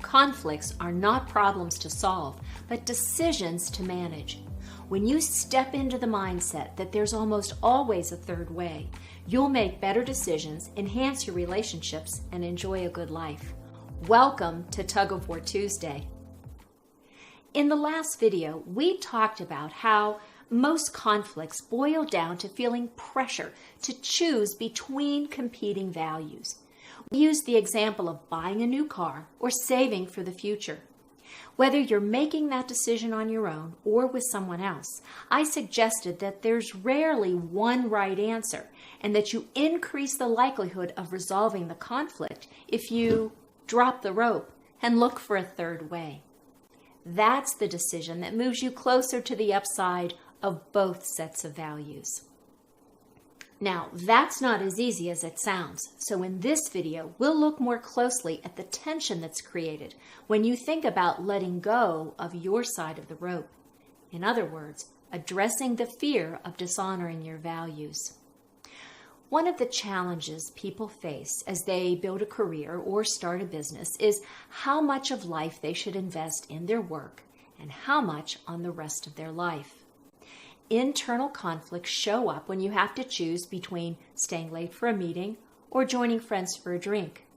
Conflicts are not problems to solve, but decisions to manage. When you step into the mindset that there's almost always a third way, you'll make better decisions, enhance your relationships, and enjoy a good life. Welcome to Tug of War Tuesday. In the last video, we talked about how most conflicts boil down to feeling pressure to choose between competing values. We used the example of buying a new car or saving for the future. Whether you're making that decision on your own or with someone else, I suggested that there's rarely one right answer and that you increase the likelihood of resolving the conflict if you drop the rope and look for a third way. That's the decision that moves you closer to the upside of both sets of values. Now, that's not as easy as it sounds, so in this video, we'll look more closely at the tension that's created when you think about letting go of your side of the rope. In other words, addressing the fear of dishonoring your values. One of the challenges people face as they build a career or start a business is how much of life they should invest in their work and how much on the rest of their life. Internal conflicts show up when you have to choose between staying late for a meeting or joining friends for a drink.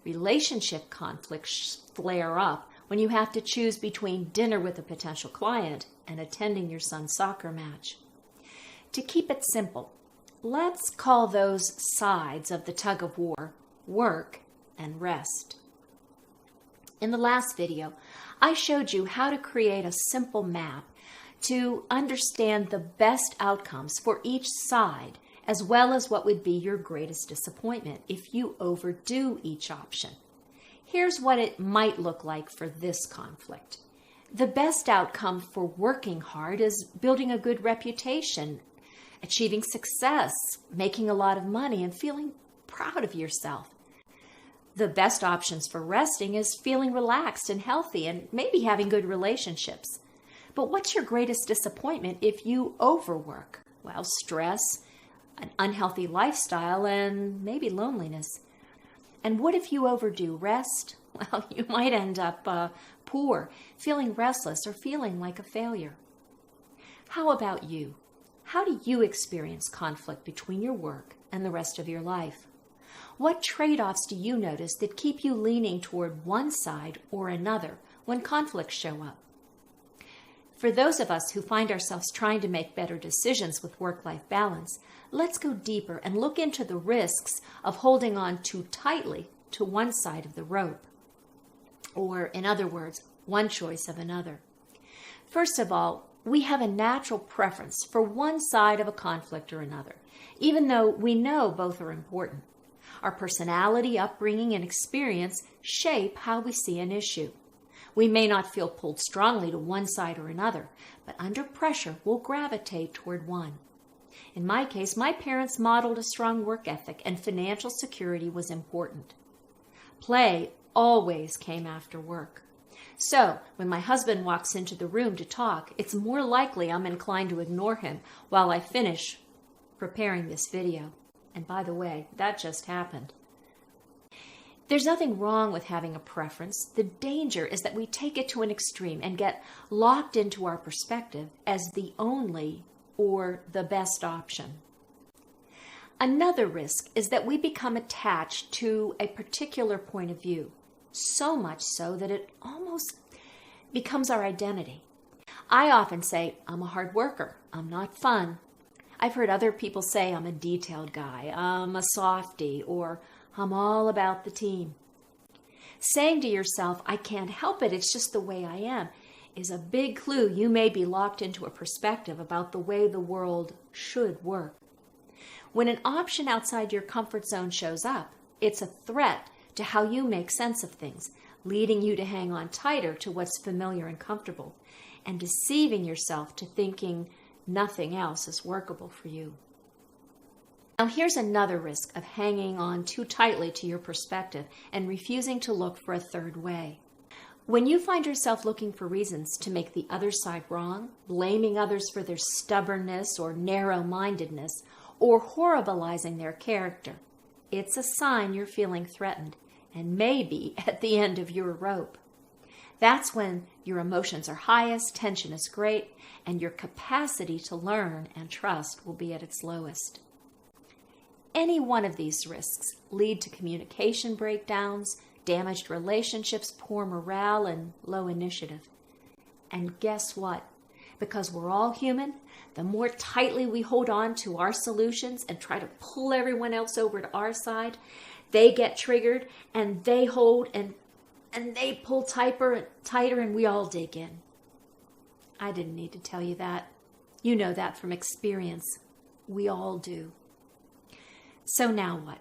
Relationship conflicts flare up when you have to choose between dinner with a potential client and attending your son's soccer match. To keep it simple, let's call those sides of the tug of war work and rest. In the last video, I showed you how to create a simple map to understand the best outcomes for each side, as well as what would be your greatest disappointment if you overdo each option. Here's what it might look like for this conflict. The best outcome for working hard is building a good reputation, achieving success, making a lot of money, and feeling proud of yourself. The best options for resting is feeling relaxed and healthy and maybe having good relationships. But what's your greatest disappointment if you overwork? Well, stress, an unhealthy lifestyle, and maybe loneliness. And what if you overdo rest? Well, you might end up poor, feeling restless, or feeling like a failure. How about you? How do you experience conflict between your work and the rest of your life? What trade-offs do you notice that keep you leaning toward one side or another when conflicts show up? For those of us who find ourselves trying to make better decisions with work-life balance, let's go deeper and look into the risks of holding on too tightly to one side of the rope. Or, in other words, one choice of another. First of all, we have a natural preference for one side of a conflict or another, even though we know both are important. Our personality, upbringing, and experience shape how we see an issue. We may not feel pulled strongly to one side or another, but under pressure, we'll gravitate toward one. In my case, my parents modeled a strong work ethic, and financial security was important. Play always came after work. So, when my husband walks into the room to talk, it's more likely I'm inclined to ignore him while I finish preparing this video. And by the way, that just happened. There's nothing wrong with having a preference. The danger is that we take it to an extreme and get locked into our perspective as the only or the best option. Another risk is that we become attached to a particular point of view, so much so that it almost becomes our identity. I often say, I'm a hard worker, I'm not fun. I've heard other people say I'm a detailed guy, I'm a softie, or I'm all about the team. Saying to yourself, I can't help it, it's just the way I am, is a big clue you may be locked into a perspective about the way the world should work. When an option outside your comfort zone shows up, it's a threat to how you make sense of things, leading you to hang on tighter to what's familiar and comfortable, and deceiving yourself to thinking nothing else is workable for you. Now here's another risk of hanging on too tightly to your perspective and refusing to look for a third way. When you find yourself looking for reasons to make the other side wrong, blaming others for their stubbornness or narrow-mindedness, or horribilizing their character, it's a sign you're feeling threatened and maybe at the end of your rope. That's when your emotions are highest, tension is great, and your capacity to learn and trust will be at its lowest. Any one of these risks lead to communication breakdowns, damaged relationships, poor morale, and low initiative. And guess what? Because we're all human, the more tightly we hold on to our solutions and try to pull everyone else over to our side, they get triggered and they hold and they pull tighter, and we all dig in. I didn't need to tell you that. You know that from experience. We all do. So now what?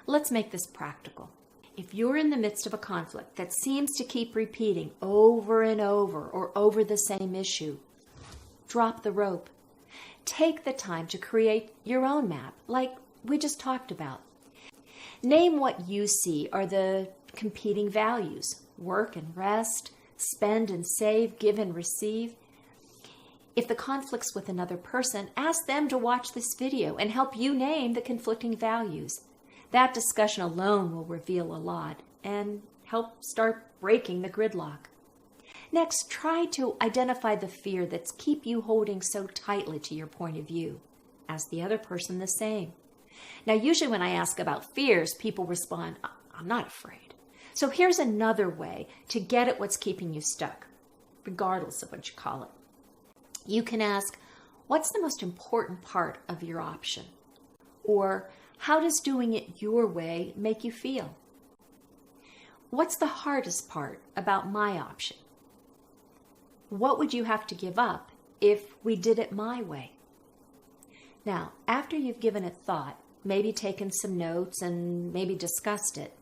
Let's make this practical. If you're in the midst of a conflict that seems to keep repeating over and over or over the same issue, drop the rope. Take the time to create your own map, like we just talked about. Name what you see are the competing values: work and rest, spend and save, give and receive. If the conflict's with another person, ask them to watch this video and help you name the conflicting values. That discussion alone will reveal a lot and help start breaking the gridlock. Next, try to identify the fear that's keep you holding so tightly to your point of view. Ask the other person the same. Now, usually when I ask about fears, people respond, "I'm not afraid." So here's another way to get at what's keeping you stuck, regardless of what you call it. You can ask, what's the most important part of your option? Or how does doing it your way make you feel? What's the hardest part about my option? What would you have to give up if we did it my way? Now, after you've given it thought, maybe taken some notes and maybe discussed it,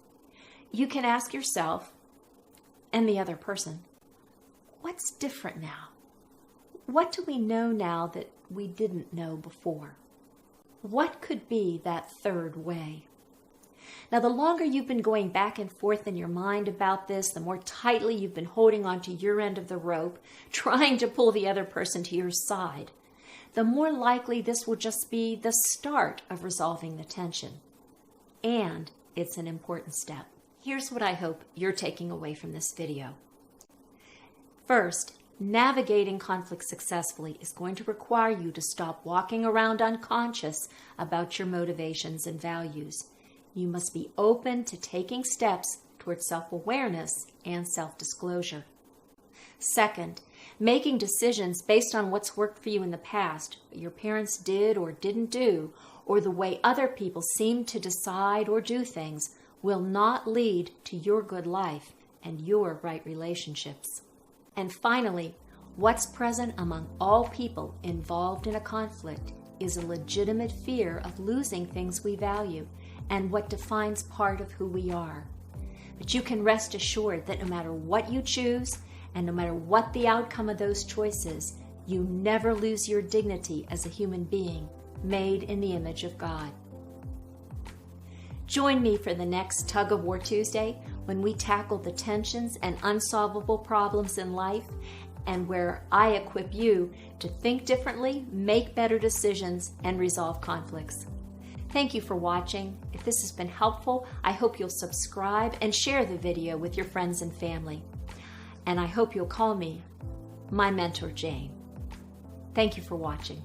you can ask yourself and the other person, what's different now? What do we know now that we didn't know before? What could be that third way? Now, the longer you've been going back and forth in your mind about this, the more tightly you've been holding onto your end of the rope, trying to pull the other person to your side, the more likely this will just be the start of resolving the tension. And it's an important step. Here's what I hope you're taking away from this video. First, navigating conflict successfully is going to require you to stop walking around unconscious about your motivations and values. You must be open to taking steps towards self-awareness and self-disclosure. Second, making decisions based on what's worked for you in the past, what your parents did or didn't do, or the way other people seem to decide or do things will not lead to your good life and your right relationships. And finally, what's present among all people involved in a conflict is a legitimate fear of losing things we value and what defines part of who we are. But you can rest assured that no matter what you choose and no matter what the outcome of those choices, you never lose your dignity as a human being made in the image of God. Join me for the next Tug of War Tuesday when we tackle the tensions and unsolvable problems in life and where I equip you to think differently, make better decisions, and resolve conflicts. Thank you for watching. If this has been helpful, I hope you'll subscribe and share the video with your friends and family. And I hope you'll call me my mentor, Jane. Thank you for watching.